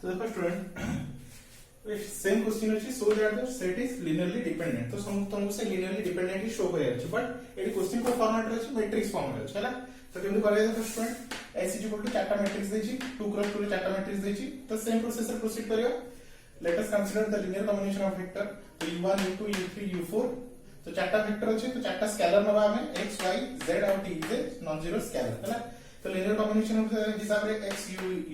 तो देखो student same question अछि so that the set is linearly dependent. तो तुमको से लिनियरली डिपेंडेंट ही शो करे अछि, बट एडी क्वेश्चन को फॉर्मेट अछि मैट्रिक्स फॉर्म रे अछि हैला। तो केमि करे देखो student S is equal to चारटा मैट्रिक्स देछि 2 क्रॉस 2 चारटा मैट्रिक्स देछि। तो सेम प्रोसेस से प्रोसीड करियो। Let us consider the linear combination of vector. तो u1 u2 u3 u4 तो चारटा वेक्टर अछि, तो चारटा स्केलर नबा हमें x y z और t is non zero scalar हैला। तो लिनियर कॉम्बिनेशन हिसाब रे x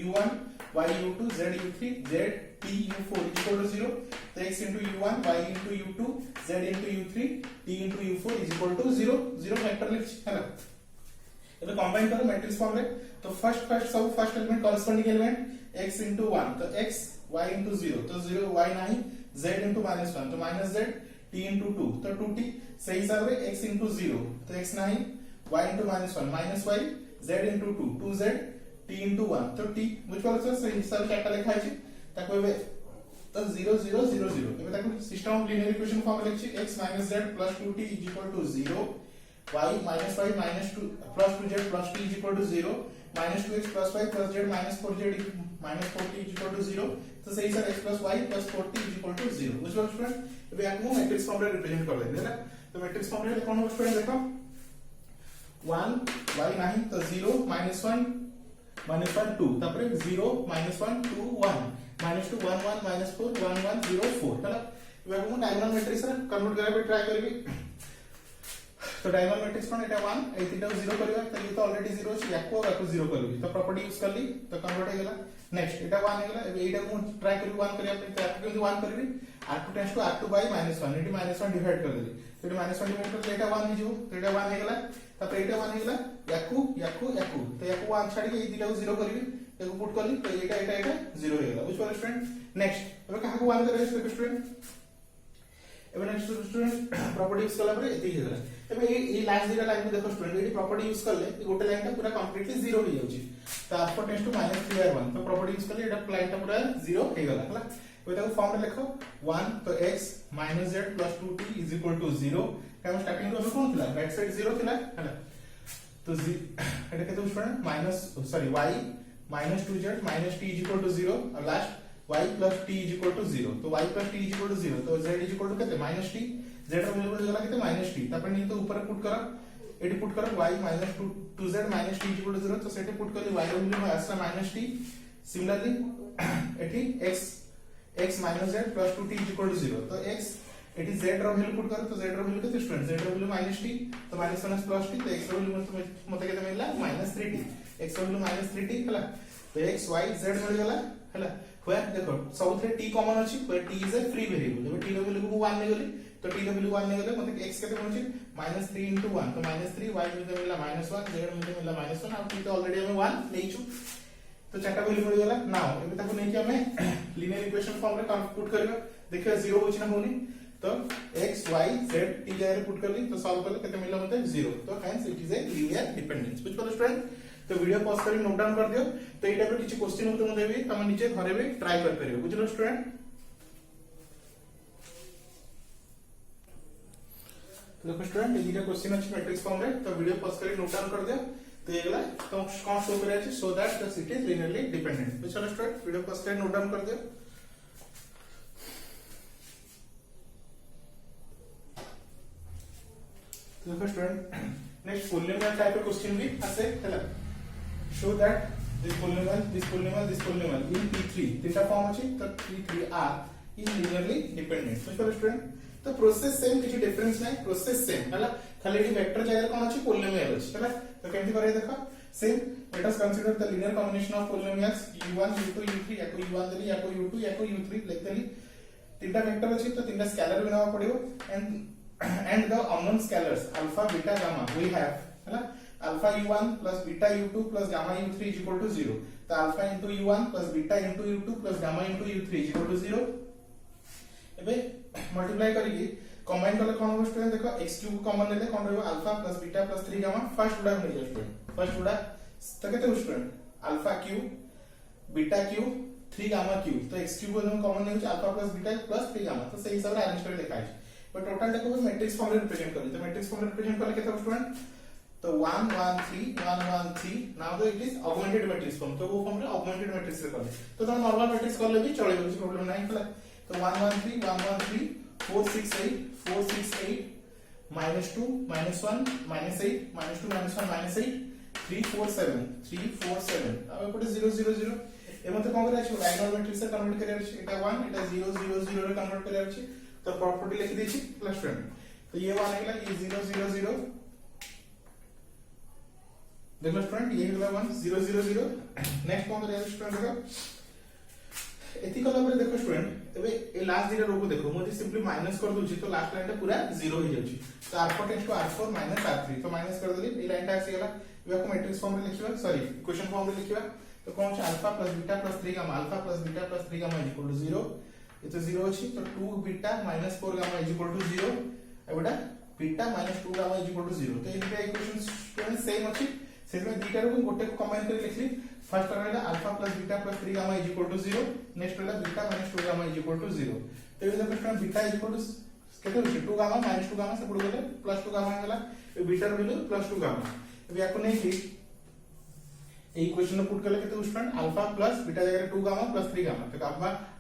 u1 y u2 z u3 z t u4 equal to 0। तो x into u1 y into u2 z into u3 t into u4 is equal to 0 0 vector लिख हैला। ଏବେ combine करो matrix form रे। तो first सब first element corresponding element x into 1 तो x y into 0 तो 0 y नहीं z into -1 तो -z t into 2 तो 2t सही हिसाब रे x into 0 तो x नहीं y into -1 -y z into 2 2z t into 1 तो t बुझ पालो सही हिसाब से क्या लिखा है ताको एबे तो 0 0 0 0 एबे ताको system of linear equation form लिखछि x - z + 2t = 0 y - y - 2 plus 2z plus t is equal to 0 minus 2x plus y plus z minus 4z minus 4t is equal to 0। तो सही sir x plus y plus 4t is equal to 0 बुझ पालो student. एबे आपको matrix form रे represent कर देबे हैला। तो मैट्रिक्स फॉर्म रे कोन हो स्टूडेंट देखो 1 y नहीं तो 0 -1 2 तापर 0 -1 2 1 -2 1 1 -4 1 1 0 4 हैला। एबे आपको डायगोनल मैट्रिक्स रे कन्वर्ट करबे ट्राई करबी। तो डायगोनल मैट्रिक्स कोन एटा 1 ए थीटा 0 करबा तो ये तो ऑलरेडी 0 अछि याको याको 0 करबी तो प्रॉपर्टी यूज करली तो कन्वर्ट हो गेला। नेक्स्ट एटा 1 हो गेला। एबे एटा को ट्राई करबी 1 करिया पे याको केमि 1 करबी r2 tends to r2 by -1 एटी -1 डिवाइड कर देली तो एटा -1 डिवाइड कर एटा 1 हो जो तो एटा 1 हो गेला। तापर एटा 1 हो गेला याको तो याको 1 छाडी के ए थीटा को 0 करबी याको पुट करली तो एटा 0 हो गेला बुझ पालो स्टूडेंट। नेक्स्ट एबे काहा को 1 करबे स्टूडेंट। एबे नेक्स्ट स्टूडेंट प्रॉपर्टी यूज करला परे एती हेला। एबे ए लास्ट दिरा लाइन में देखो स्टूडेंट एटी प्रॉपर्टी यूज करले ए गोटे लाइन ता पूरा कंप्लीटली 0 हो जाउची तो r4 टेंड्स टू -3r1 तो प्रॉपर्टी यूज करले एटा लाइन ता पूरा 0 हो गेला हैला। एबे ताको फॉर्म में लिखो 1 तो x - z + 2t = 0 हम स्टार्टिंग को कोन थिला राइट साइड 0 थिला हैला। तो एटा केते student minus sorry y - 2z - t = 0 और last y plus t is equal to 0 तो y plus t is equal to 0 तो z is equal to केते minus t z ର वैल्यू होला केते minus t तापर नहीं तो ऊपर पुट करा एटी पुट करा y minus 2z minus t is equal to 0 तो सेटे पुट करली y ର वैल्यू आसला minus t। Similarly eighty x minus z plus 2t is equal to 0 तो x एटी z ର वैल्यू पुट करा तो z ର वैल्यू केते स्टूडेंट z ର वैल्यू minus t तो minus 1 plus t तो x ର वैल्यू मते केते मिलला minus 3t x ର वैल्यू minus 3t हला। तो x y z मिल गेला हला। हुआ देखो सबथे t कॉमन अछि पर t is a free variable जब t ର वैल्यू को 1 ने गेली तो t ର वैल्यू 1 ने गेले मतलब x केते होछि -3 * 1 तो -3 y मिले मिला -1 z मिले मिला -1 और t तो ऑलरेडी हमें 1 लेइछु तो चारटा वैल्यू मिल गेला। नाउ एबे ताको नै कि हमें लीनियर इक्वेशन फॉर्म रे पुट करबा देखियो 0 होछि ना होनी तो x y z t जाय पुट करली तो सॉल्व करले केते मिलला मते 0 तो hence it is a linear dependence बुझ पालो स्टूडेंट। तो वीडियो पॉज करी नोट डाउन कर दियो तो एटा पे किछि क्वेश्चन होतो देबी तम नीचे घरे भी ट्राई कर करियो बुझलो स्टूडेंट। तो देखो स्टूडेंट ये दिया क्वेश्चन अछि मैट्रिक्स फॉर्म रे तो वीडियो पॉज करी नोट डाउन कर दियो तो ये गेला तो कौन शो करे अछि so that the it is linearly dependent बुझलो स्टूडेंट। वीडियो पॉज करी नोट डाउन कर दियो। तो देखो student next polynomial type of question भी आसे हैला। show that this polynomial in P3 तीनटा फॉर्म अछि तो P3R is linearly dependent बुझलो स्टूडेंट। तो प्रोसेस सेम किछि डिफरेंस नै प्रोसेस सेम हैला खाली डी वेक्टर जगह कोन अछि पॉलिनोमियल अछि हैला। तो केमति करे देखो same late us consider the linear combination of polynomials u1 u2 u3 याको u1 देली याको u2 याको u3 लिख देली तीनटा वेक्टर अछि तो तीनटा स्केलर बनावा पड़ियो and the unknown scalars alpha beta gamma we have हैला alpha u1 plus beta u2 plus gamma u3 is equal to 0 तो alpha into u1 plus beta into u2 plus gamma into u3 is equal to 0। एबे multiply करिके combine करले कोन हो student देखो x cube common लेले कोन रहबो alpha plus beta plus 3 gamma first उडा मिल जाय student first उडा तो केते student alpha cube beta cube 3 gamma cube तो x क्यूब को कॉमन ले alpha plus beta plus 3 gamma तो सही हिसाब रे अरेंज कर लिखा है पर टोटल देखो मैट्रिक्स फॉर्म रे रिप्रेजेंट करी तो मैट्रिक्स फॉर्म रे रिप्रेजेंट करले केते स्टूडेंट तो 1 1 3 1 1 3 now the it is augmented matrix form तो वो फॉर्म रे ऑगमेंटेड मैट्रिक्स रे करले तो तुम नॉर्मल मैट्रिक्स करले भी चले कुछ प्रॉब्लम नहीं हला तो 1 1 3 1 1 3 4 6 8 4 6 8 -2 -1 -8 -2 -1 -8 3 4 7 3 4 7 अब एपटे 0 0 0 ए मते कोन करे अछि डायगोनल मैट्रिक्स से कन्वर्ट करे अछि एटा 1 एटा 0 0 0 रे कन्वर्ट करे अछि तो प्रॉपर्टी लिख देछि प्लस 20 तो ये 1 आइला ये 0 0 0 देखो स्टूडेंट ये होला 1 0 0 0 नेक्स्ट कोन करे स्टूडेंट देखो एथि कला पर देखो स्टूडेंट एबे ए लास्ट दिरा रो को देखो मोदी सिंपली माइनस कर दोछि तो लास्ट लाइन पूरा 0 हो जाउछि तो r4 tends to r4 r3 तो माइनस कर देली ए लाइन टा आसी गेला एबे को मैट्रिक्स फॉर्म में लिखिबा सॉरी इक्वेशन फॉर्म में लिखिबा तो कौन छ alpha plus beta plus 3 gamma alpha plus beta plus 3 gamma equal to 0 ये तो 0 अछि तो 2 beta minus 4 gamma equal to 0 एबेटा beta minus 2 gamma equal to 0 तो इनका इक्वेशन स्टूडेंट सेम अछि सेमे बीटा रो गोटे को कंबाइन कर लिखली फर्स्ट रहला alpha plus beta plus 3 gamma equal to 0 next रहला beta minus 2 gamma equal to 0 तो ये देखो स्टूडेंट बीटा इक्वल टू केते होछि 2 गामा माइनस 2 गामा से पड़ गेले प्लस 2 गामा होला ए बीटा रो वैल्यू प्लस 2 गामा अब याको नहीं कि ए इक्वेशन पुट करले केते स्टूडेंट अल्फा प्लस बीटा जगह 2 गामा प्लस 3 गामा तो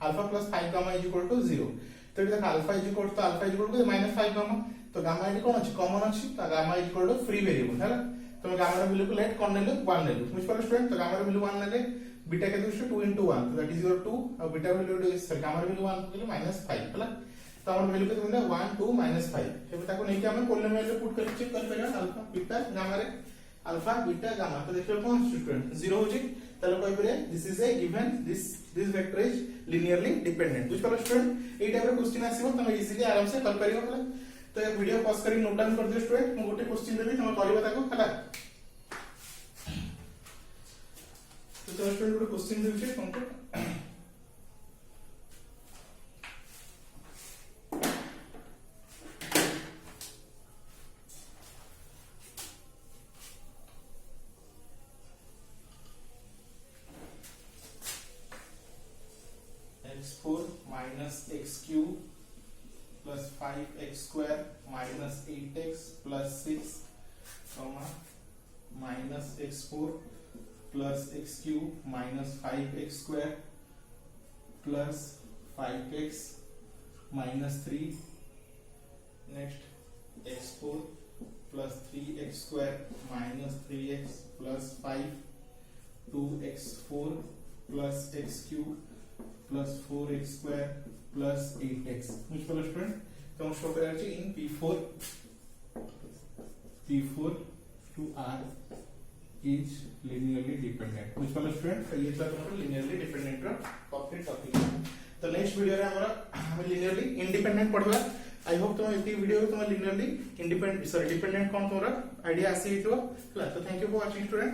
alpha plus 5 gamma equal to 0 तो ये देखो alpha equal to minus 5 gamma तो गामा इट कोन अछि कॉमन अछि तो gamma equal to free variable हैला तो गामा रो वैल्यू को लेट कोन लेले 1 लेले बुझ पालो स्टूडेंट तो गामा रो वैल्यू 1 लेले बीटा के दोस्त 2 into 1 तो दैट इज योर 2 और बीटा वैल्यू इज सर गामा रो वैल्यू 1 के माइनस 5 हैला तो हमर वैल्यू के मिले 1 2 माइनस 5 हे बता को नहीं कि हम कोलम वैल्यू पुट कर चेक कर पेगा अल्फा बीटा गामा रे अल्फा बीटा गामा तो देखियो कोन स्टूडेंट 0 होजी तले कोइ परे this is a given this vector is linearly dependent बुझ पालो स्टूडेंट ए टाइप रो क्वेश्चन आसीबो तुम इजीली आराम से कर परियो हला तो ये वीडियो पॉज करी नोट डाउन कर दियो स्टूडेंट मु गोटे क्वेश्चन देबी तुम करबो ताको हला तो स्टूडेंट गोटे क्वेश्चन देबी तुमको x4 minus x cube plus 5x square minus 8x plus 6 comma minus x4 plus x cube minus 5x square plus 5x minus 3 next x4 plus 3x square minus 3x plus 5 2x4 plus x cube plus 4x square plus 8x which follow student तो हम show करेंगे in P4 to R is linearly dependent which follow student तो ये था तुम्हारा linearly dependent का complete topic तो next video रे हमरा हम linearly independent पढ़वा आई होप तुम एती वीडियो तुम linearly independent डिपेंडेंट कोन तोरा आईडिया आसी हितो तो thank you for watching student.